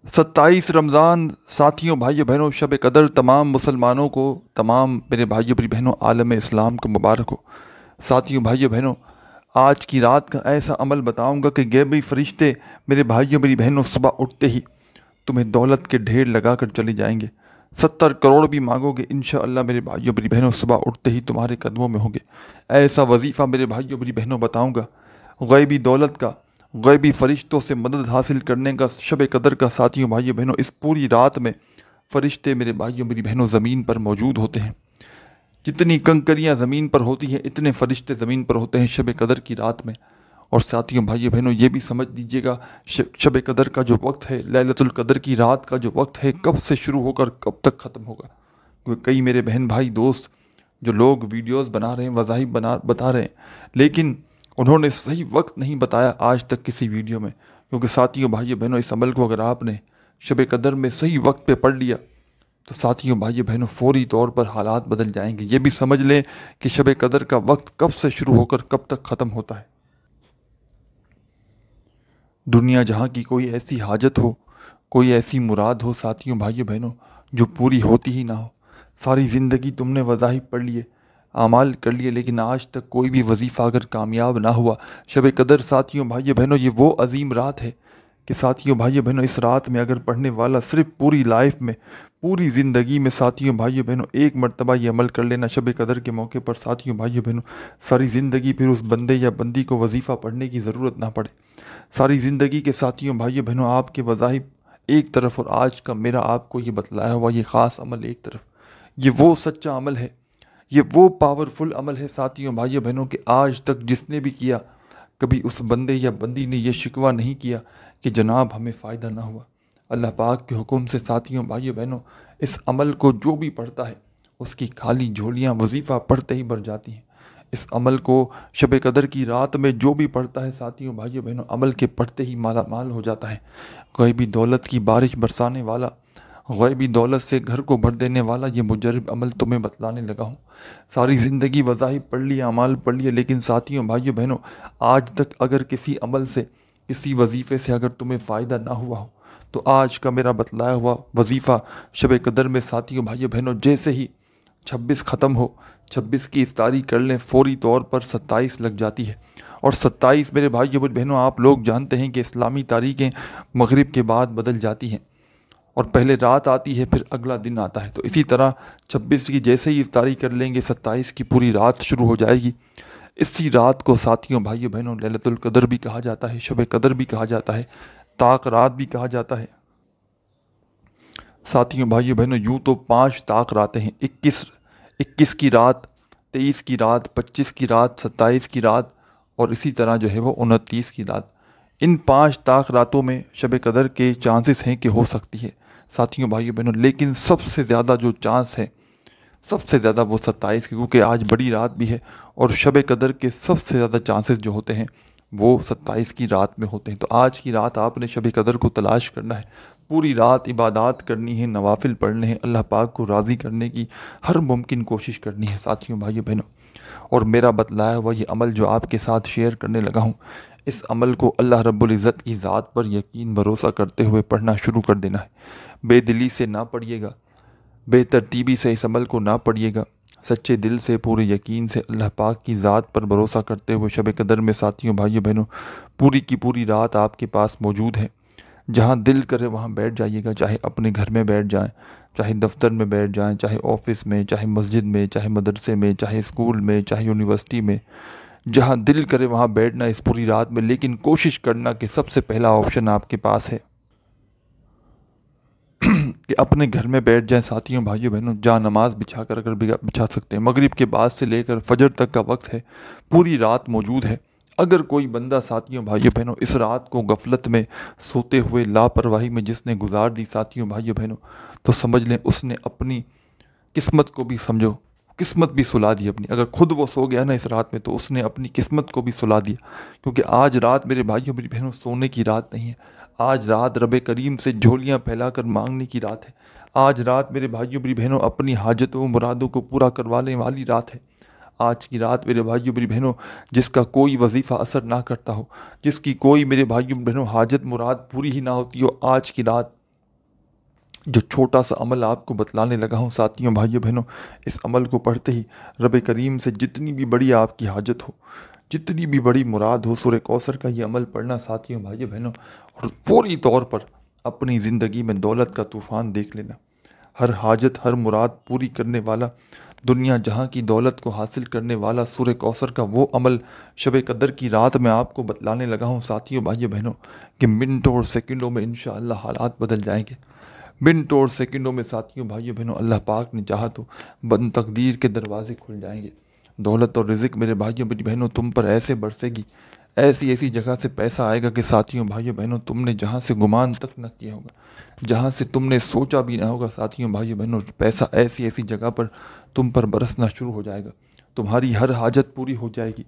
27 رمضان ساتھیوں بھائیوں بہنوں شب قدر تمام مسلمانوں کو، تمام میرے بھائیوں بڑی بہنوں عالم اسلام کو مبارک ہو۔ ساتھیوں بھائیوں بہنوں آج کی رات کا ایسا عمل بتاؤں گا کہ غیبی فرشتے میرے بھائیوں بڑی بہنوں صبح اٹھتے ہی تمہیں دولت کے ڈھیر لگا کر چلے جائیں گے۔ 70 کروڑ بھی مانگو گے انشاءاللہ میرے بھائیوں بڑی بہنوں صبح اٹھتے ہی تمہارے قدموں میں ہوں گے۔ ایسا وظیفہ میرے بھائیوں بڑی بہنوں بتاؤں گا، غیبی دولت کا، غیبی فرشتوں سے مدد حاصل کرنے کا، شب قدر کا۔ ساتھیوں بھائیوں بہنوں اس پوری رات میں فرشتے میرے بھائیوں میری بہنوں زمین پر موجود ہوتے ہیں۔ جتنی کنکریاں زمین پر ہوتی ہیں اتنے فرشتے زمین پر ہوتے ہیں شب قدر کی رات میں۔ اور ساتھیوں بھائیوں بہنوں یہ بھی سمجھ لیجیے گا شب قدر کا جو وقت ہے، لیلۃ القدر کی رات کا جو وقت ہے، کب سے شروع ہو کر کب تک ختم ہوگا۔ کیونکہ کئی میرے بہن بھائی دوست جو لوگ ویڈیوز بنا رہے ہیں، وظائف بتا رہے ہیں، لیکن انہوں نے صحیح وقت نہیں بتایا آج تک کسی ویڈیو میں۔ کیونکہ ساتھیوں بھائیوں بہنوں اس عمل کو اگر آپ نے شب قدر میں صحیح وقت پہ پڑھ لیا تو ساتھیوں بھائیوں بہنوں فوری طور پر حالات بدل جائیں گے۔ یہ بھی سمجھ لیں کہ شب قدر کا وقت کب سے شروع ہو کر کب تک ختم ہوتا ہے۔ دنیا جہاں کی کوئی ایسی حاجت ہو، کوئی ایسی مراد ہو ساتھیوں بھائیوں بہنوں جو پوری ہوتی ہی نہ ہو۔ ساری زندگی تم نے وظائف پڑھ لیے، اعمال کر لیے، لیکن آج تک کوئی بھی وظیفہ اگر کامیاب نہ ہوا۔ شب قدر ساتھیوں بھائیوں بہنوں یہ وہ عظیم رات ہے کہ ساتھیوں بھائیوں بہنوں اس رات میں اگر پڑھنے والا صرف پوری لائف میں، پوری زندگی میں ساتھیوں بھائیوں بہنوں ایک مرتبہ یہ عمل کر لینا شب قدر کے موقع پر، ساتھیوں بھائیوں بہنوں ساری زندگی پھر اس بندے یا بندی کو وظیفہ پڑھنے کی ضرورت نہ پڑے۔ ساری زندگی کے ساتھیوں بھائیوں بہنوں آپ کے وظائف ایک طرف اور آج کا میرا آپ کو یہ بتلایا ہوا یہ خاص عمل ایک طرف۔ یہ وہ سچا عمل ہے، یہ وہ پاورفل عمل ہے ساتھیوں بھائیوں بہنوں کہ آج تک جس نے بھی کیا کبھی اس بندے یا بندی نے یہ شکوہ نہیں کیا کہ جناب ہمیں فائدہ نہ ہوا۔ اللہ پاک کے حکم سے ساتھیوں بھائیوں بہنوں اس عمل کو جو بھی پڑھتا ہے اس کی خالی جھولیاں وظیفہ پڑھتے ہی بھر جاتی ہیں۔ اس عمل کو شب قدر کی رات میں جو بھی پڑھتا ہے ساتھیوں بھائیوں بہنوں عمل کے پڑھتے ہی مالا مال ہو جاتا ہے۔ غیبی دولت کی بارش برسانے والا، غیبی دولت سے گھر کو بھر دینے والا یہ مجرب عمل تمہیں بتلانے لگا ہوں۔ ساری زندگی وظائف پڑھ لیے، اعمال پڑھ لیے، لیکن ساتھیوں بھائیوں بہنوں آج تک اگر کسی عمل سے، کسی وظیفے سے اگر تمہیں فائدہ نہ ہوا ہو تو آج کا میرا بتلایا ہوا وظیفہ شب قدر میں ساتھیوں بھائیوں بہنوں جیسے ہی 26 ختم ہو، 26 کی افطاری کر لیں، فوری طور پر 27 لگ جاتی ہے۔ اور 27 میرے بھائیوں بہنوں آپ لوگ جانتے ہیں کہ اسلامی تاریخیں مغرب کے بعد بدل جاتی ہیں اور پہلے رات آتی ہے پھر اگلا دن آتا ہے۔ تو اسی طرح 26 کی جیسے ہی افطاری کر لیں گے 27 کی پوری رات شروع ہو جائے گی۔ اسی رات کو ساتھیوں بھائیوں بہنوں لیلۃ القدر بھی کہا جاتا ہے، شب قدر بھی کہا جاتا ہے، طاق رات بھی کہا جاتا ہے۔ ساتھیوں بھائیوں بہنوں یوں تو 5 طاق راتیں ہیں، 21 کی رات، 23 کی رات، 25 کی رات، 27 کی رات اور اسی طرح جو ہے وہ 29 کی رات۔ ان 5 طاق راتوں میں شب قدر کے چانسز ہیں کہ ہو سکتی ہے ساتھیوں بھائیوں بہنوں، لیکن سب سے زیادہ جو چانس ہے، سب سے زیادہ وہ 27 کی، کیونکہ آج بڑی رات بھی ہے اور شب قدر کے سب سے زیادہ چانسز جو ہوتے ہیں وہ 27 کی رات میں ہوتے ہیں۔ تو آج کی رات آپ نے شب قدر کو تلاش کرنا ہے، پوری رات عبادات کرنی ہے، نوافل پڑھنے ہیں، اللہ پاک کو راضی کرنے کی ہر ممکن کوشش کرنی ہے ساتھیوں بھائیوں بہنوں۔ اور میرا بتلایا ہوا یہ عمل جو آپ کے ساتھ شیئر کرنے لگا ہوں، اس عمل کو اللہ رب العزت کی ذات پر یقین بھروسہ کرتے ہوئے پڑھنا شروع کر دینا ہے۔ بے دلی سے نہ پڑھیے گا، بے ترتیبی سے اس عمل کو نہ پڑھیے گا، سچے دل سے، پورے یقین سے، اللہ پاک کی ذات پر بھروسہ کرتے ہوئے شب قدر میں ساتھیوں بھائیوں بہنوں پوری کی پوری رات آپ کے پاس موجود ہے۔ جہاں دل کرے وہاں بیٹھ جائیے گا، چاہے اپنے گھر میں بیٹھ جائیں، چاہے دفتر میں بیٹھ جائیں، چاہے آفس میں، چاہے مسجد میں، چاہے مدرسے میں، چاہے اسکول میں، چاہے یونیورسٹی میں، جہاں دل کرے وہاں بیٹھنا اس پوری رات میں۔ لیکن کوشش کرنا کہ سب سے پہلا آپشن آپ کے پاس ہے کہ اپنے گھر میں بیٹھ جائیں ساتھیوں بھائیوں بہنوں، جہاں نماز بچھا کر اگر بچھا سکتے ہیں۔ مغرب کے بعد سے لے کر فجر تک کا وقت ہے، پوری رات موجود ہے۔ اگر کوئی بندہ ساتھیوں بھائیوں بہنوں اس رات کو غفلت میں، سوتے ہوئے، لاپرواہی میں جس نے گزار دی ساتھیوں بھائیوں بہنوں، تو سمجھ لیں اس نے اپنی قسمت کو بھی سمجھو، قسمت بھی سلا دی اپنی۔ اگر خود وہ سو گیا نا اس رات میں تو اس نے اپنی قسمت کو بھی سلا دیا، کیونکہ آج رات میرے بھائیوں میری بہنوں سونے کی رات نہیں ہے۔ آج رات رب کریم سے جھولیاں پھیلا کر مانگنے کی رات ہے۔ آج رات میرے بھائیوں میری بہنوں اپنی حاجتوں مرادوں کو پورا کروانے والی رات ہے۔ آج کی رات میرے بھائیوں میری بہنوں جس کا کوئی وظیفہ اثر نہ کرتا ہو، جس کی کوئی میرے بھائیوں بہنوں حاجت مراد پوری ہی نہ ہوتی ہو، آج کی رات جو چھوٹا سا عمل آپ کو بتلانے لگا ہوں ساتھیوں بھائیوں بہنوں، اس عمل کو پڑھتے ہی رب کریم سے جتنی بھی بڑی آپ کی حاجت ہو، جتنی بھی بڑی مراد ہو، سورہ کوثر کا یہ عمل پڑھنا ساتھیوں بھائیوں بہنوں، اور فوری طور پر اپنی زندگی میں دولت کا طوفان دیکھ لینا۔ ہر حاجت، ہر مراد پوری کرنے والا، دنیا جہاں کی دولت کو حاصل کرنے والا سورہ کوثر کا وہ عمل شب قدر کی رات میں آپ کو بتلانے لگا ہوں ساتھیوں بھائیوں بہنوں کہ منٹوں اور سیکنڈوں میں انشاءاللہ حالات بدل جائیں گے۔ منٹوں اور سیکنڈوں میں ساتھیوں بھائیوں بہنوں اللہ پاک نے چاہا تو بند تقدیر کے دروازے کھل جائیں گے۔ دولت اور رزق میرے بھائیوں میری بہنوں تم پر ایسے برسے گی، ایسی ایسی جگہ سے پیسہ آئے گا کہ ساتھیوں بھائیوں بہنوں تم نے جہاں سے گمان تک نہ کیا ہوگا، جہاں سے تم نے سوچا بھی نہ ہوگا ساتھیوں بھائیوں بہنوں، پیسہ ایسی ایسی جگہ پر تم پر برسنا شروع ہو جائے گا۔ تمہاری ہر حاجت پوری ہو جائے گی،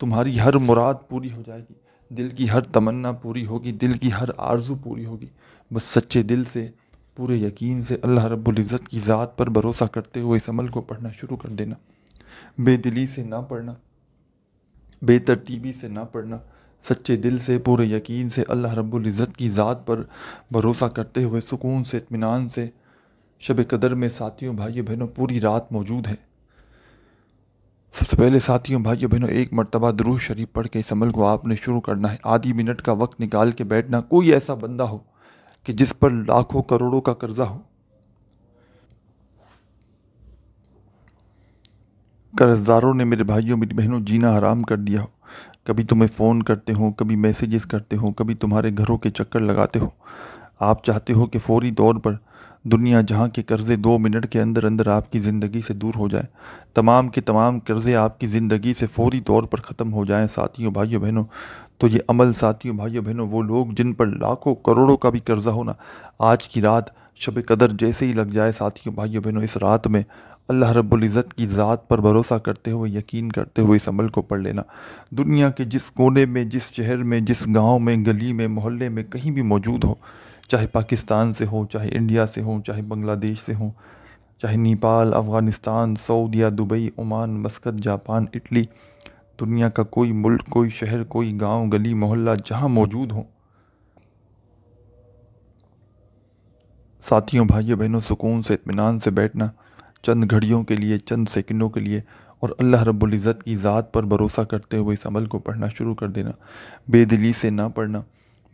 تمہاری ہر مراد پوری ہو جائے گی، دل کی ہر تمنا پوری ہوگی، دل کی ہر آرزو پوری ہوگی۔ بس سچے دل سے، پورے یقین سے اللہ رب العزت کی ذات پر بھروسہ کرتے ہوئے اس عمل کو پڑھنا شروع کر دینا۔ بے دلی سے نہ پڑھنا، بے ترتیبی سے نہ پڑھنا، سچے دل سے، پورے یقین سے اللہ رب العزت کی ذات پر بھروسہ کرتے ہوئے سکون سے، اطمینان سے۔ شب قدر میں ساتھیوں بھائیوں بہنوں پوری رات موجود ہے۔ سب سے پہلے ساتھیوں بھائیوں بہنوں ایک مرتبہ درود شریف پڑھ کے اس عمل کو آپ نے شروع کرنا ہے۔ آدھی منٹ کا وقت نکال کے بیٹھنا۔ کوئی ایسا بندہ ہو کہ جس پر لاکھوں کروڑوں کا قرضہ ہو، قرض داروں نے میرے بھائیوں میری بہنوں جینا حرام کر دیا ہو، کبھی تمہیں فون کرتے ہوں، کبھی میسیجز کرتے ہوں، کبھی تمہارے گھروں کے چکر لگاتے ہو، آپ چاہتے ہو کہ فوری طور پر دنیا جہاں کے قرضے 2 منٹ کے اندر اندر آپ کی زندگی سے دور ہو جائیں، تمام کے تمام قرضے آپ کی زندگی سے فوری طور پر ختم ہو جائیں ساتھیوں بھائیوں بہنوں، تو یہ عمل ساتھیوں بھائیوں بہنوں وہ لوگ جن پر لاکھوں کروڑوں کا بھی قرضہ ہونا، آج کی رات شب قدر جیسے ہی لگ جائے ساتھیوں بھائیوں بہنوں، اس رات میں اللہ رب العزت کی ذات پر بھروسہ کرتے ہوئے، یقین کرتے ہوئے اس عمل کو پڑھ لینا۔ دنیا کے جس کونے میں، جس شہر میں، جس گاؤں میں، گلی میں، محلے میں کہیں بھی موجود ہو، چاہے پاکستان سے ہو، چاہے انڈیا سے ہو، چاہے بنگلہ دیش سے ہو، چاہے نیپال، افغانستان، سعودیہ، Dubai, Oman, Muscat, Japan, Italy, دنیا کا کوئی ملک، کوئی شہر، کوئی گاؤں، گلی، محلہ جہاں موجود ہو، ساتھیوں بھائیوں بہنوں سکون سے، اطمینان سے بیٹھنا، چند گھڑیوں کے لیے، چند سیکنڈوں کے لیے، اور اللہ رب العزت کی ذات پر بھروسہ کرتے ہوئے اس عمل کو پڑھنا شروع کر دینا۔ بے دلی سے نہ پڑھنا،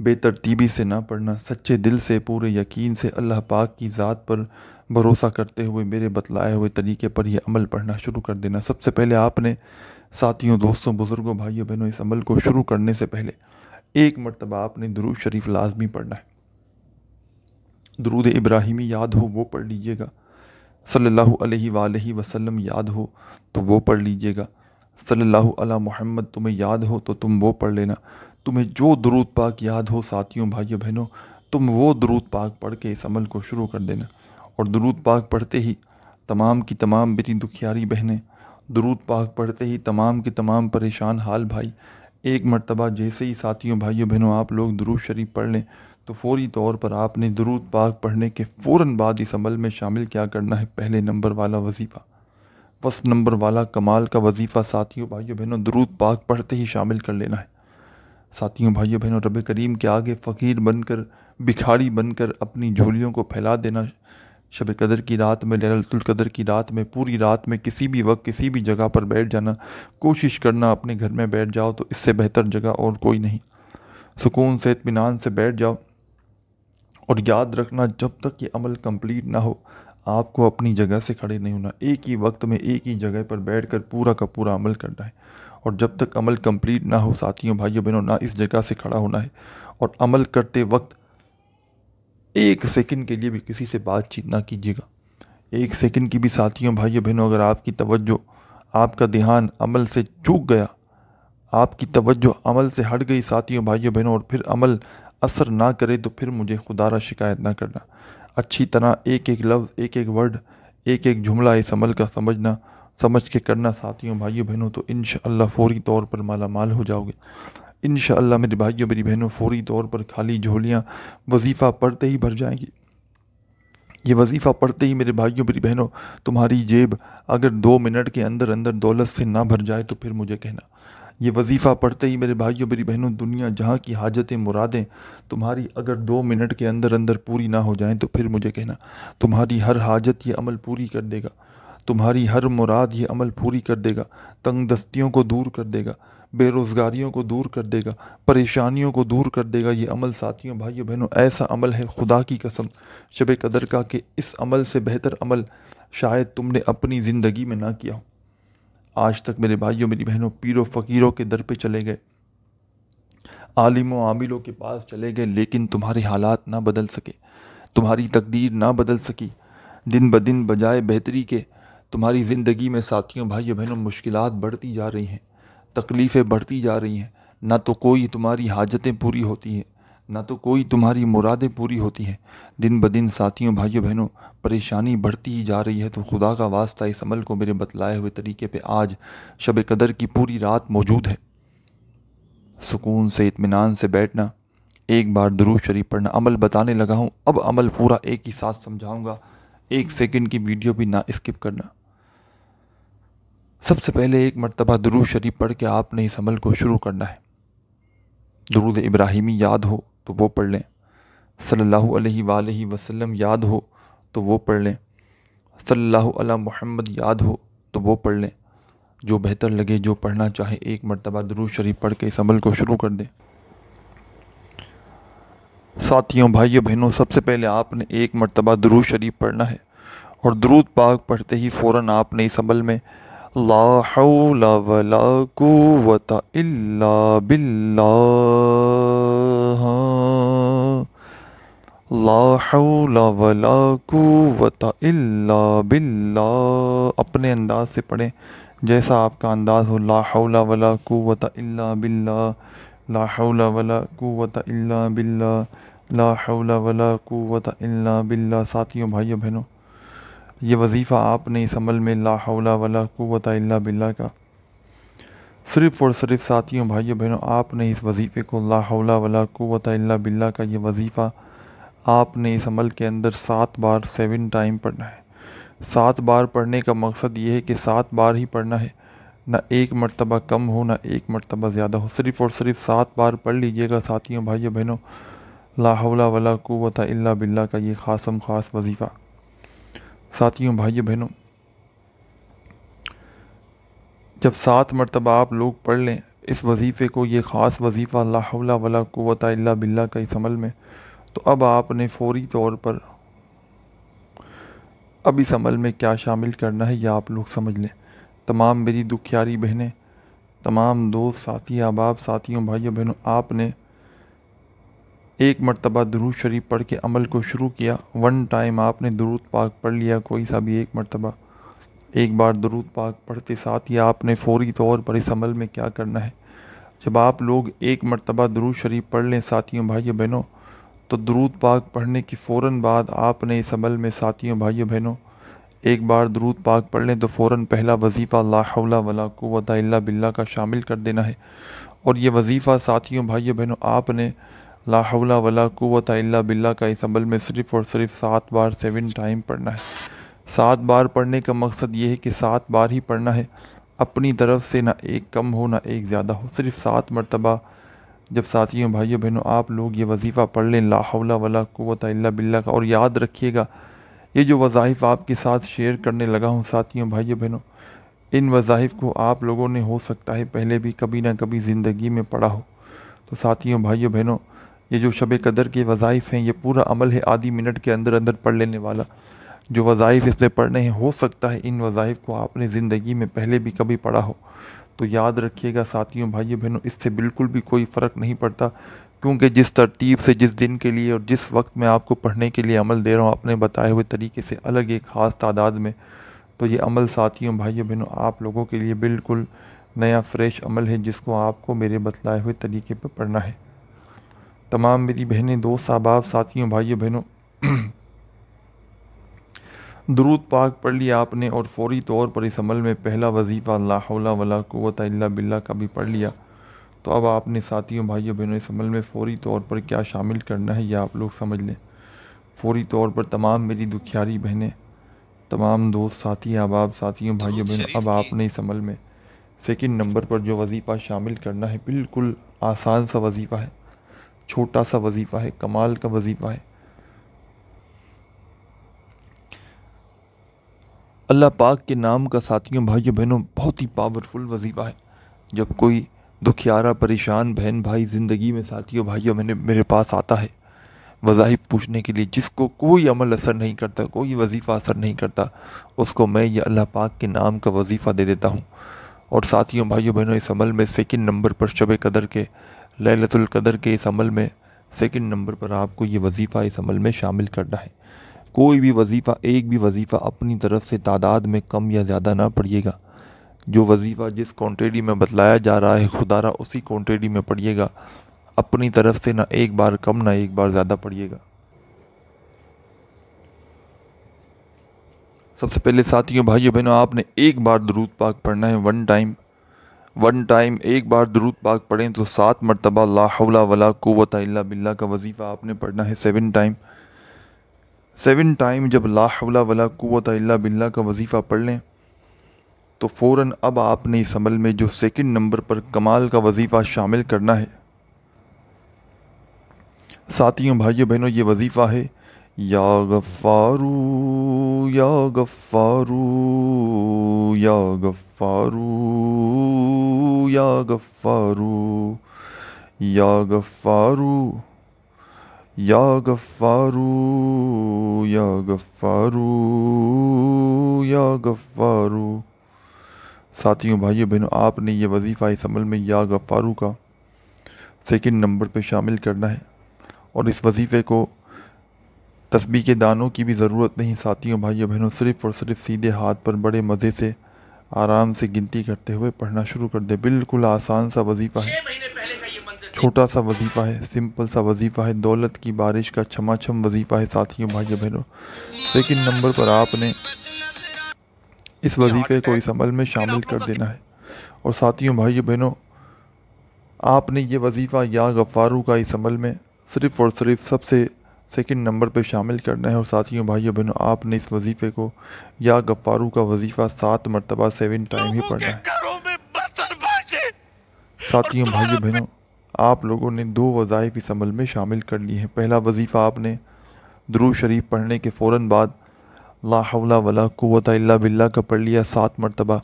بے ترتیبی سے نہ پڑھنا، سچے دل سے، پورے یقین سے اللہ پاک کی ذات پر بھروسہ کرتے ہوئے میرے بتلائے ہوئے طریقے پر یہ عمل پڑھنا شروع کر دینا۔ سب سے پہلے آپ نے ساتھیوں، دوستوں، بزرگوں، بھائیوں بہنوں اس عمل کو شروع کرنے سے پہلے ایک مرتبہ آپ نے درود شریف لازمی پڑھنا ہے۔ درود ابراہیمی یاد ہو وہ پڑھ لیجئے گا، صلی اللہ علیہ وآلہ وسلم یاد ہو تو وہ پڑھ لیجئے گا، صلی اللہ علی محمد تمہیں یاد ہو تو تم وہ پڑھ لینا۔ تمہیں جو درود پاک یاد ہو ساتھیوں بھائیوں بہنوں، تم وہ درود پاک پڑھ کے اس عمل کو شروع کر دینا۔ اور درود پاک پڑھتے ہی تمام کی تمام میری دکھیاری بہنیں، درود پاک پڑھتے ہی تمام کے تمام پریشان حال بھائی، ایک مرتبہ جیسے ہی ساتھیوں بھائیوں بہنوں آپ لوگ درود شریف پڑھ لیں تو فوری طور پر آپ نے درود پاک پڑھنے کے فوراً بعد اس عمل میں شامل کیا کرنا ہے؟ پہلے نمبر والا وظیفہ، فسٹ نمبر والا کمال کا وظیفہ ساتھیوں بھائیوں بہنوں درود پاک پڑھتے ہی شامل کر لینا ہے۔ ساتھیوں بھائیوں بہنوں رب کریم کے آگے فقیر بن کر، بھکاری بن کر اپنی جھولیوں کو پھیلا دینا۔ شب قدر کی رات میں، لیلۃ القدر کی رات میں، پوری رات میں کسی بھی وقت کسی بھی جگہ پر بیٹھ جانا، کوشش کرنا اپنے گھر میں بیٹھ جاؤ تو اس سے بہتر جگہ اور کوئی نہیں۔ سکون سے، اطمینان سے بیٹھ جاؤ، اور یاد رکھنا جب تک یہ عمل کمپلیٹ نہ ہو آپ کو اپنی جگہ سے کھڑے نہیں ہونا، ایک ہی وقت میں ایک ہی جگہ پر بیٹھ کر پورا کا پورا عمل کرنا ہے۔ اور جب تک عمل کمپلیٹ نہ ہو ساتھیوں بھائیوں بہنوں نہ اس جگہ سے کھڑا ہونا ہے، اور عمل کرتے وقت ایک سیکنڈ کے لیے بھی کسی سے بات چیت نہ کیجیے گا۔ ایک سیکنڈ کی بھی ساتھیوں بھائیوں بہنوں اگر آپ کی توجہ، آپ کا دھیان عمل سے چوک گیا، آپ کی توجہ عمل سے ہٹ گئی ساتھیوں بھائیوں بہنوں، اور پھر عمل اثر نہ کرے تو پھر مجھے خدا را شکایت نہ کرنا۔ اچھی طرح ایک ایک لفظ، ایک ایک ورڈ، ایک ایک جملہ اس عمل کا سمجھ کے کرنا ساتھیوں بھائیوں بہنوں، تو انشاءاللہ فوری طور پر مالا مال ہو جاؤ گے۔ انشاءاللہ میرے بھائیوں میری بہنوں فوری طور پر خالی جھولیاں وظیفہ پڑھتے ہی بھر جائیں گی۔ یہ وظیفہ پڑھتے ہی میرے بھائیوں میری بہنوں تمہاری جیب اگر 2 منٹ کے اندر اندر دولت سے نہ بھر جائے تو پھر مجھے کہنا۔ یہ وظیفہ پڑھتے ہی میرے بھائیوں میری بہنوں دنیا جہاں کی حاجتیں مرادیں تمہاری اگر 2 منٹ کے اندر اندر پوری نہ ہو جائیں تو پھر مجھے کہنا، تمہاری ہر حاجت یہ عمل پوری کر دے گا، تمہاری ہر مراد یہ عمل پوری کر دے گا، تنگ دستیوں کو دور کر دے گا، بے روزگاریوں کو دور کر دے گا، پریشانیوں کو دور کر دے گا۔ یہ عمل ساتھیوں بھائیوں بہنوں ایسا عمل ہے خدا کی قسم شب قدر کا کہ اس عمل سے بہتر عمل شاید تم نے اپنی زندگی میں نہ کیا ہو۔ آج تک میرے بھائیوں میری بہنوں پیر و فقیروں کے در پہ چلے گئے، عالم و عاملوں کے پاس چلے گئے، لیکن تمہارے حالات نہ بدل سکے، تمہاری تقدیر نہ بدل سکی۔ دن بدن بجائے بہتری کے تمہاری زندگی میں ساتھیوں بھائیوں بہنوں مشکلات بڑھتی جا رہی ہیں، تکلیفیں بڑھتی جا رہی ہیں، نہ تو کوئی تمہاری حاجتیں پوری ہوتی ہیں، نہ تو کوئی تمہاری مرادیں پوری ہوتی ہیں۔ دن بدن ساتھیوں بھائیوں بہنوں پریشانی بڑھتی ہی جا رہی ہے۔ تو خدا کا واسطہ اس عمل کو میرے بتلائے ہوئے طریقے پہ آج شب قدر کی پوری رات موجود ہے، سکون سے اطمینان سے بیٹھنا، ایک بار درود شریف پڑھنا۔ عمل بتانے لگا ہوں، اب عمل پورا ایک ہی ساتھ سمجھاؤں گا، 1 سیکنڈ کی ویڈیو بھی نہ اسکپ کرنا۔ سب سے پہلے ایک مرتبہ درود شریف پڑھ کے آپ نے اس عمل کو شروع کرنا ہے۔ درود ابراہیمی یاد ہو تو وہ پڑھ لیں، صلی اللہ علیہ وآلہ وسلم یاد ہو تو وہ پڑھ لیں، صلی اللہ علی محمد یاد ہو تو وہ پڑھ لیں، جو بہتر لگے، جو پڑھنا چاہے ایک مرتبہ درود شریف پڑھ کے اس عمل کو شروع کر دیں۔ ساتھیوں بھائیوں بہنوں سب سے پہلے آپ نے ایک مرتبہ درود شریف پڑھنا ہے، اور درود پاک پڑھتے ہی فوراً آپ نے اس عمل میں لا حول ولا قوت الا باللہ، لا حول ولا قوت الا باللہ اپنے انداز سے پڑھیں جیسا آپ کا انداز ہو۔ لا حول ولا قوت الا باللہ، لا حول ولا قوت الا باللہ، لا حول ولا قوت الا باللہ۔ ساتھیوں بھائیوں بہنوں یہ وظیفہ آپ نے اس عمل میں لا حول ولا قوت الا باللہ کا صرف اور صرف ساتھیوں بھائیوں بہنوں آپ نے اس وظیفے کو لا حول ولا قوت الا باللہ کا یہ وظیفہ آپ نے اس عمل کے اندر 7 بار 7 ٹائم پڑھنا ہے۔ 7 بار پڑھنے کا مقصد یہ ہے کہ 7 بار ہی پڑھنا ہے، نہ ایک مرتبہ کم ہو نہ ایک مرتبہ زیادہ ہو، صرف اور صرف 7 بار پڑھ لیجئے گا ساتھیوں بھائیوں بہنوں لا حول ولا قوت الا باللہ کا یہ خاص وظیفہ۔ ساتھیوں بھائیوں بہنوں جب 7 مرتبہ آپ لوگ پڑھ لیں اس وظیفے کو، یہ خاص وظیفہ لا حول ولا قوت الا باللہ کا اس عمل میں، تو اب آپ نے فوری طور پر اب اس عمل میں کیا شامل کرنا ہے یہ آپ لوگ سمجھ لیں۔ تمام میری دکھیاری بہنیں، تمام دوست ساتھی احباب ساتھیوں بھائیوں بہنوں آپ نے ایک مرتبہ درود شریف پڑھ کے عمل کو شروع کیا۔ 1 ٹائم آپ نے درود پاک پڑھ لیا، کوئی سا بھی ایک مرتبہ، ایک بار درود پاک پڑھتے ساتھ ہی آپ نے فوری طور پر اس عمل میں کیا کرنا ہے۔ جب آپ لوگ ایک مرتبہ درود شریف پڑھ لیں ساتھیوں بھائیوں بہنوں تو درود پاک پڑھنے کی فوراً بعد آپ نے اس عمل میں ساتھیوں بھائیوں بہنوں ایک بار درود پاک پڑھ لیں تو فوراً پہلا وظیفہ لا حول ولا قوت الا باللہ کا شامل کر دینا ہے۔ اور یہ وظیفہ ساتھیوں بھائیوں بہنوں آپ نے لا حول ولا قوت الا باللہ کا اس عمل میں صرف اور صرف 7 بار 7 ٹائم پڑھنا ہے۔ 7 بار پڑھنے کا مقصد یہ ہے کہ 7 بار ہی پڑھنا ہے، اپنی طرف سے نہ ایک کم ہو نہ ایک زیادہ ہو، صرف 7 مرتبہ جب ساتھیوں بھائیوں بہنوں آپ لوگ یہ وظیفہ پڑھ لیں لا حول ولا قوت الا باللہ کا۔ اور یاد رکھیے گا یہ جو وظائف آپ کے ساتھ شیئر کرنے لگا ہوں ساتھیوں بھائیوں بہنوں، ان وظائف کو آپ لوگوں نے ہو سکتا ہے پہلے بھی کبھی نہ کبھی زندگی میں پڑھا ہو۔ تو ساتھیوں بھائیوں بہنوں یہ جو شب قدر کے وظائف ہیں یہ پورا عمل ہے آدھی منٹ کے اندر اندر پڑھ لینے والا۔ جو وظائف اس نے پڑھنے ہیں ہو سکتا ہے ان وظائف کو آپ نے زندگی میں پہلے بھی کبھی پڑھا ہو۔ تو یاد رکھیے گا ساتھیوں بھائیوں بہنوں اس سے بالکل بھی کوئی فرق نہیں پڑتا، کیونکہ جس ترتیب سے جس دن کے لیے اور جس وقت میں آپ کو پڑھنے کے لیے عمل دے رہا ہوں اپنے بتائے ہوئے طریقے سے الگ ایک خاص تعداد میں، تو یہ عمل ساتھیوں بھائیوں بہنوں آپ لوگوں کے لیے بالکل نیا فریش عمل ہے جس کو آپ کو میرے بتلائے ہوئے طریقے پہ پڑھنا ہے۔ تمام میری بہنیں دوست احباب ساتھیوں بھائیوں بہنوں درود پاک پڑھ لیا آپ نے اور فوری طور پر اس عمل میں پہلا وظیفہ لا حول ولا قوت الا باللہ کا بھی پڑھ لیا، تو اب آپ نے ساتھیوں بھائیوں بہنوں اس عمل میں فوری طور پر کیا شامل کرنا ہے یہ آپ لوگ سمجھ لیں۔ فوری طور پر تمام میری دکھیاری بہنیں، تمام دوست ساتھی احباب ساتھیوں بھائیوں بہنوں اب آپ نے اس عمل میں سیکنڈ نمبر پر جو وظیفہ شامل کرنا ہے بالکل آسان سا وظیفہ ہے، چھوٹا سا وظیفہ ہے، کمال کا وظیفہ ہے۔ اللہ پاک کے نام کا ساتھیوں بھائیوں بہنوں بہت ہی پاورفل وظیفہ ہے۔ جب کوئی دکھیارا پریشان بہن بھائی زندگی میں ساتھیوں بھائیوں میرے پاس آتا ہے وظائف پوچھنے کے لیے، جس کو کوئی عمل اثر نہیں کرتا، کوئی وظیفہ اثر نہیں کرتا، اس کو میں یہ اللہ پاک کے نام کا وظیفہ دے دیتا ہوں۔ اور ساتھیوں بھائیوں بہنوں اس عمل میں سیکنڈ نمبر پر شب قدر کے، لیلۃ القدر کے اس عمل میں سیکنڈ نمبر پر آپ کو یہ وظیفہ اس عمل میں شامل کرنا ہے۔ کوئی بھی وظیفہ، ایک بھی وظیفہ اپنی طرف سے تعداد میں کم یا زیادہ نہ پڑھیے گا۔ جو وظیفہ جس کوانٹیٹی میں بتلایا جا رہا ہے خدا را اسی کوانٹیٹی میں پڑھیے گا، اپنی طرف سے نہ ایک بار کم نہ ایک بار زیادہ پڑھیے گا۔ سب سے پہلے ساتھیوں بھائیوں بہنوں آپ نے ایک بار درود پاک پڑھنا ہے، ون ٹائم ایک بار درود پاک پڑھیں تو 7 مرتبہ لا حول ولا قوت الا باللہ کا وظیفہ آپ نے پڑھنا ہے 7 ٹائم جب لا حول ولا قوت الا باللہ کا وظیفہ پڑھ لیں تو فوراً اب آپ نے اس عمل میں جو سیکنڈ نمبر پر کمال کا وظیفہ شامل کرنا ہے۔ ساتھیوں بھائیوں بہنوں یہ وظیفہ ہے یا غفارو یا غفارو یا غفارو یا غفارو یا غفارو یا غفارو یا غفارو یا غفارو۔ ساتھیوں بھائیوں بہنوں آپ نے یہ وظیفہ اس عمل میں یا غفارو کا سیکنڈ نمبر پہ شامل کرنا ہے، اور اس وظیفے کو تسبیح کے دانوں کی بھی ضرورت نہیں ساتھیوں بھائیوں بہنوں، صرف اور صرف سیدھے ہاتھ پر بڑے مزے سے آرام سے گنتی کرتے ہوئے پڑھنا شروع کر دے۔ بالکل آسان سا وظیفہ ہے، چھوٹا سا وظیفہ ہے، سمپل سا وظیفہ ہے، دولت کی بارش کا چھما چھم وظیفہ ہے ساتھیوں بھائیوں بہنوں۔ سیکنڈ نمبر پر آپ نے اس وظیفے کو اس عمل میں شامل کر دینا ہے، اور ساتھیوں بھائیوں بہنوں آپ نے یہ وظیفہ یا غفارو کا اس عمل میں صرف اور صرف سب سے سیکنڈ نمبر پہ شامل کرنا ہے، اور ساتھیوں بھائیوں بہنوں آپ نے اس وظیفے کو یا غفارو کا وظیفہ 7 مرتبہ 7 ٹائم ہی پڑھنا ہے۔ ساتھیوں بھائیوں بہنوں آپ لوگوں نے 2 وظائف اس عمل میں شامل کر لی ہیں۔ پہلا وظیفہ آپ نے درود شریف پڑھنے کے فوراً بعد لا حول ولا قوت الا باللہ کا پڑھ لیا 7 مرتبہ،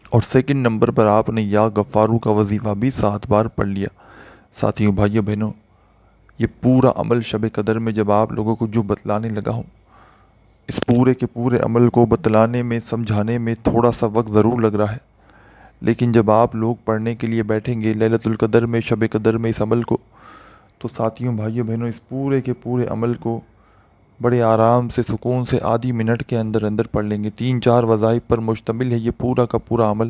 اور سیکنڈ نمبر پر آپ نے یا غفارو کا وظیفہ بھی 7 بار پڑھ لیا۔ ساتھیوں بھائیوں بہنوں یہ پورا عمل شب قدر میں جب آپ لوگوں کو جو بتلانے لگا ہوں، اس پورے کے پورے عمل کو بتلانے میں سمجھانے میں تھوڑا سا وقت ضرور لگ رہا ہے، لیکن جب آپ لوگ پڑھنے کے لیے بیٹھیں گے لیلۃ القدر میں، شب قدر میں اس عمل کو، تو ساتھیوں بھائیوں بہنوں اس پورے کے پورے عمل کو بڑے آرام سے سکون سے آدھی منٹ کے اندر اندر پڑھ لیں گے۔ 3-4 وظائف پر مشتمل ہے یہ پورا کا پورا عمل۔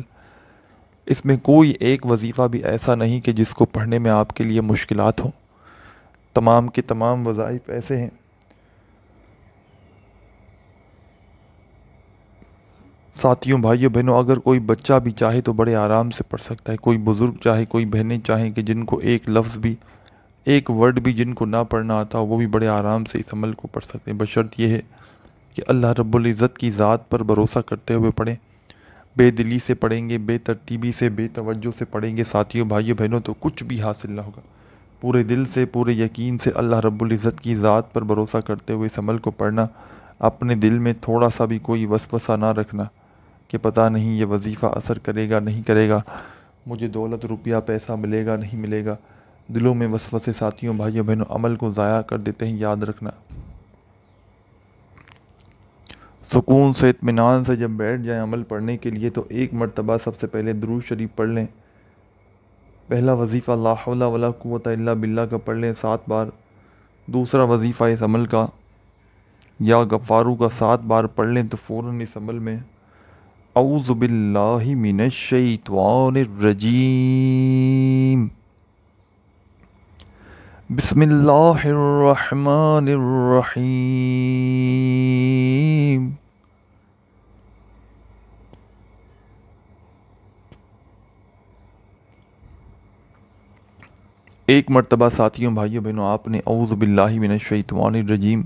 اس میں کوئی ایک وظیفہ بھی ایسا نہیں کہ جس کو پڑھنے میں آپ کے لیے مشکلات ہوں، تمام کے تمام وظائف ایسے ہیں۔ ساتھیوں بھائیوں بہنوں اگر کوئی بچہ بھی چاہے تو بڑے آرام سے پڑھ سکتا ہے، کوئی بزرگ چاہے، کوئی بہنیں چاہیں کہ جن کو ایک لفظ بھی، ایک ورڈ بھی جن کو نہ پڑھنا آتا وہ بھی بڑے آرام سے اس عمل کو پڑھ سکتے ہیں، بشرط یہ ہے کہ اللہ رب العزت کی ذات پر بھروسہ کرتے ہوئے پڑھیں۔ بے دلی سے پڑھیں گے، بے ترتیبی سے، بے توجہ سے پڑھیں گے ساتھیوں بھائیوں بہنوں تو کچھ بھی حاصل نہ ہوگا۔ پورے دل سے، پورے یقین سے اللہ رب العزت کی ذات پر بھروسہ کرتے ہوئے اس عمل کو پڑھنا، اپنے دل میں تھوڑا سا بھی کوئی وسوسہ نہ رکھنا کہ پتہ نہیں یہ وظیفہ اثر کرے گا نہیں کرے گا، مجھے دولت روپیہ پیسہ ملے گا نہیں ملے گا۔ دلوں میں وسوسے ساتھیوں بھائیوں بہنوں عمل کو ضائع کر دیتے ہیں، یاد رکھنا۔ سکون سے، اطمینان سے جب بیٹھ جائیں عمل پڑھنے کے لیے تو ایک مرتبہ سب سے پہلے درود شریف پڑھ لیں۔ پہلا وظیفہ لا حول ولا قوت الا باللہ کا پڑھ لیں 7 بار۔ دوسرا وظیفہ اس عمل کا یا غفارو کا 7 بار پڑھ لیں تو فوراً اس عمل میں اعوذ باللہ من الشیطان الرجیم بسم اللہ الرحمن الرحیم۔ ایک مرتبہ ساتھیوں بھائیوں بہنوں آپ نے اعوذ باللہ من الشیطان الرجیم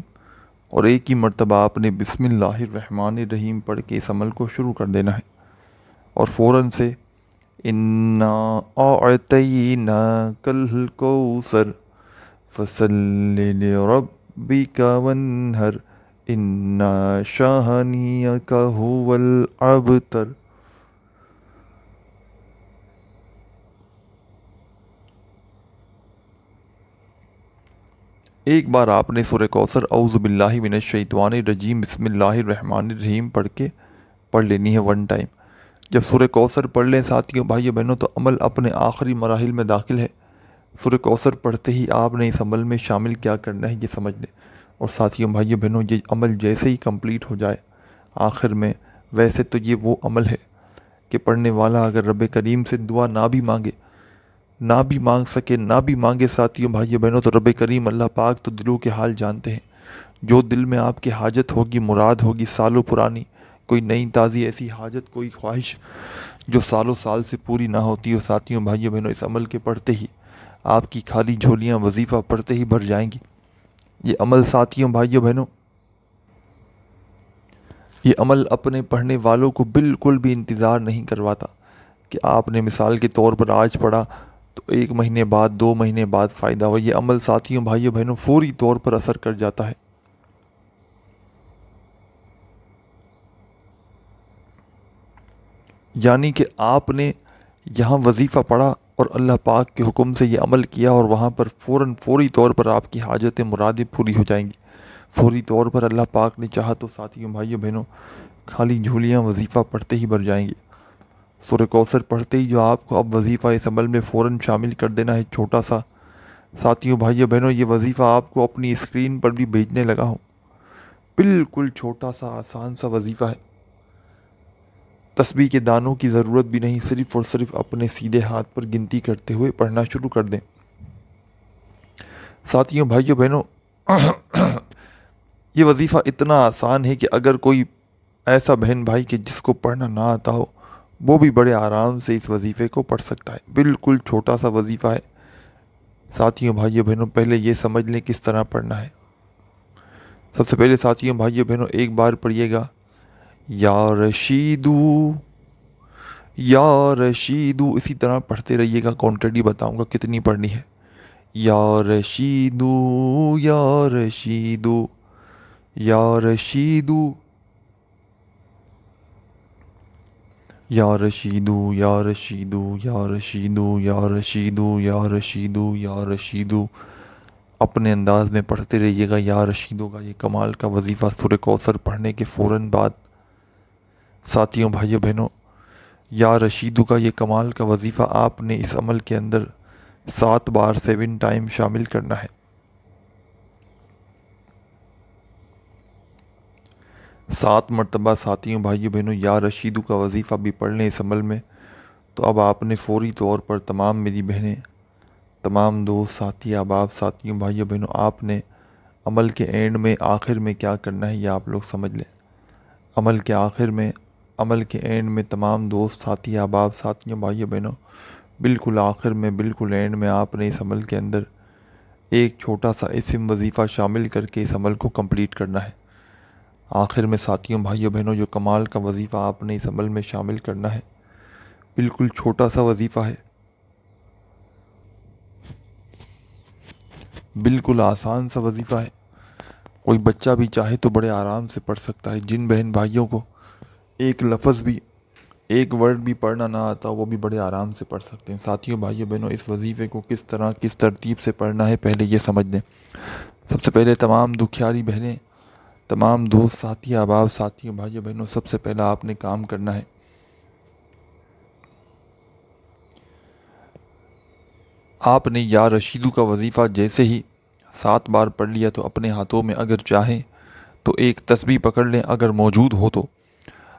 اور ایک ہی مرتبہ آپ نے بسم اللہ الرحمن الرحیم پڑھ کے اس عمل کو شروع کر دینا ہے، اور فوراً سے انا اعطیناک الکوثر فصل لربک وانحر ان شانئک هو الابتر۔ ایک بار آپ نے سورہ کوثر اعوذ باللہ من الشیطان الرجیم بسم اللہ الرحمن الرحیم پڑھ لینی ہے 1 ٹائم۔ جب سورہ کوثر پڑھ لیں ساتھیوں بھائیوں بہنوں تو عمل اپنے آخری مراحل میں داخل ہے۔ سورہ کوثر پڑھتے ہی آپ نے اس عمل میں شامل کیا کرنا ہے یہ سمجھ لیں، اور ساتھیوں بھائیوں بہنوں یہ عمل جیسے ہی کمپلیٹ ہو جائے آخر میں، ویسے تو یہ وہ عمل ہے کہ پڑھنے والا اگر رب کریم سے دعا نہ بھی مانگ سکے نہ بھی مانگے ساتھیوں بھائیوں بہنوں، تو رب کریم اللہ پاک تو دلوں کے حال جانتے ہیں۔ جو دل میں آپ کی حاجت ہوگی، مراد ہوگی سالوں پرانی، کوئی نئی تازی ایسی حاجت، کوئی خواہش جو سالوں سال سے پوری نہ ہوتی ہو ساتھیوں بھائیوں بہنوں، اس عمل کے پڑھتے ہی آپ کی خالی جھولیاں وظیفہ پڑھتے ہی بھر جائیں گی۔ یہ عمل ساتھیوں بھائیوں بہنوں، یہ عمل اپنے پڑھنے والوں کو بالکل بھی انتظار نہیں کرواتا کہ آپ نے مثال کے طور پر آج پڑھا تو 1 مہینے بعد 2 مہینے بعد فائدہ ہو۔ یہ عمل ساتھیوں بھائیوں بہنوں فوری طور پر اثر کر جاتا ہے۔ یعنی کہ آپ نے یہاں وظیفہ پڑھا اور اللہ پاک کے حکم سے یہ عمل کیا، اور وہاں پر فوری طور پر آپ کی حاجتیں مرادیں پوری ہو جائیں گی۔ فوری طور پر اللہ پاک نے چاہا تو ساتھیوں بھائیوں بہنوں خالی جھولیاں وظیفہ پڑھتے ہی بھر جائیں گی۔ سورہ کوثر پڑھتے ہی جو آپ کو اب وظیفہ اس عمل میں فوراً شامل کر دینا ہے، چھوٹا سا ساتھیوں بھائیوں بہنوں، یہ وظیفہ آپ کو اپنی اسکرین پر بھی بھیجنے لگا ہوں۔ بالکل چھوٹا سا آسان سا وظیفہ ہے، تسبیح کے دانوں کی ضرورت بھی نہیں، صرف اور صرف اپنے سیدھے ہاتھ پر گنتی کرتے ہوئے پڑھنا شروع کر دیں۔ ساتھیوں بھائیوں بہنوں یہ وظیفہ اتنا آسان ہے کہ اگر کوئی ایسا بہن بھائی کہ جس کو پڑھنا نہ آتا ہو، وہ بھی بڑے آرام سے اس وظیفے کو پڑھ سکتا ہے۔ بالکل چھوٹا سا وظیفہ ہے ساتھیوں بھائیوں بہنوں، پہلے یہ سمجھ لیں کس طرح پڑھنا ہے۔ سب سے پہلے ساتھیوں بھائیوں بہنوں ایک بار پڑھیے گا، یا رشیدو یا رشیدو، اسی طرح پڑھتے رہیے گا، کوانٹٹی بتاؤں گا کتنی پڑھنی ہے۔ یا رشیدو یا رشیدو یا رشیدو یا رشیدو یا رشیدو یا رشیدو یا رشیدو یا رشیدو یا رشیدو، اپنے انداز میں پڑھتے رہیے گا۔ یا رشیدو کا یہ کمال کا وظیفہ سورہ کوثر پڑھنے کے فوراً بعد ساتھیوں بھائیوں بہنوں، یا رشیدو کا یہ کمال کا وظیفہ آپ نے اس عمل کے اندر 7 بار 7 ٹائم شامل کرنا ہے۔ 7 مرتبہ ساتھیوں بھائیوں بہنوں یا رشیدو کا وظیفہ بھی پڑھ لیں اس عمل میں، تو اب آپ نے فوری طور پر تمام میری بہنیں، تمام دوست ساتھی احباب ساتھیوں بھائیوں بہنوں، آپ نے عمل کے اینڈ میں آخر میں کیا کرنا ہے یہ آپ لوگ سمجھ لیں۔ عمل کے آخر میں، عمل کے اینڈ میں تمام دوست ساتھی احباب ساتھیوں بھائیوں بہنوں، بالکل آخر میں، بالکل اینڈ میں آپ نے اس عمل کے اندر ایک چھوٹا سا اسم وظیفہ شامل کر کے اس عمل کو کمپلیٹ کرنا ہے۔ آخر میں ساتھیوں بھائیوں بہنوں جو کمال کا وظیفہ آپ نے اس عمل میں شامل کرنا ہے، بالکل چھوٹا سا وظیفہ ہے، بالکل آسان سا وظیفہ ہے، کوئی بچہ بھی چاہے تو بڑے آرام سے پڑھ سکتا ہے۔ جن بہن بھائیوں کو ایک لفظ بھی، ایک ورڈ بھی پڑھنا نہ آتا وہ بھی بڑے آرام سے پڑھ سکتے ہیں۔ ساتھیوں بھائیوں بہنوں اس وظیفے کو کس طرح کس ترتیب سے پڑھنا ہے پہلے یہ سمجھ لیں۔ سب سے پہلے تمام دکھیاری بہنیں، تمام دوست ساتھی احباب ساتھیوں بھائیوں بہنوں، سب سے پہلا آپ نے کام کرنا ہے، آپ نے یا رشیدو کا وظیفہ جیسے ہی 7 بار پڑھ لیا تو اپنے ہاتھوں میں اگر چاہیں تو ایک تسبیح پکڑ لیں، اگر موجود ہو تو،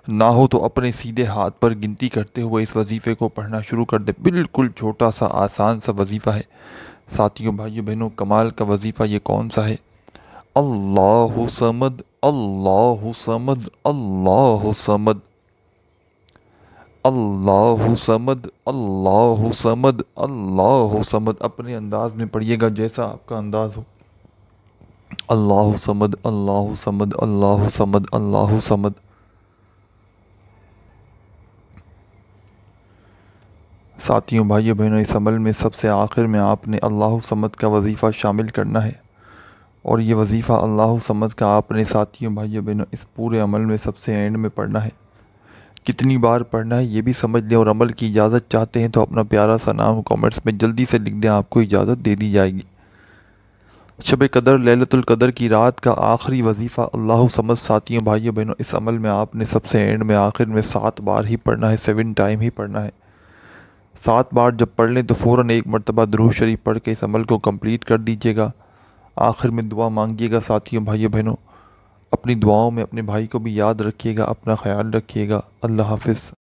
نہ ہو تو اپنے سیدھے ہاتھ پر گنتی کرتے ہوئے اس وظیفے کو پڑھنا شروع کر دیں۔ بالکل چھوٹا سا آسان سا وظیفہ ہے ساتھیوں بھائیوں بہنوں۔ کمال کا وظیفہ یہ کون سا ہے؟ اللہ صمد اللہ صمد اللہ صمد اللہ صمد اللہ صمد اللہ صمد، اپنے انداز میں پڑھیے گا جیسا آپ کا انداز ہو۔ اللہ صمد اللہ صمد اللہ صمد اللہ صمد۔ ساتھیوں بھائیوں بہنوں، اس عمل میں سب سے آخر میں آپ نے اللہ صمد کا وظیفہ شامل کرنا ہے، اور یہ وظیفہ اللہ صمد کا آپ نے ساتھیوں بھائیوں بہنوں اس پورے عمل میں سب سے اینڈ میں پڑھنا ہے۔ کتنی بار پڑھنا ہے یہ بھی سمجھ لیں، اور عمل کی اجازت چاہتے ہیں تو اپنا پیارا سا نام کامنٹس میں جلدی سے لکھ دیں، آپ کو اجازت دے دی جائے گی۔ شب قدر لیلۃ القدر کی رات کا آخری وظیفہ اللہ صمد ساتھیوں بھائیوں بہنوں اس عمل میں آپ نے سب سے اینڈ میں آخر میں 7 بار ہی پڑھنا ہے، 7 ٹائم ہی پڑھنا ہے۔ 7 بار جب پڑھ لیں تو فوراً ایک مرتبہ درود شریف پڑھ کے اس عمل کو کمپلیٹ کر دیجیے گا۔ آخر میں دعا مانگیے گا ساتھیوں بھائیوں بہنوں، اپنی دعاؤں میں اپنے بھائی کو بھی یاد رکھیے گا، اپنا خیال رکھیے گا۔ اللہ حافظ۔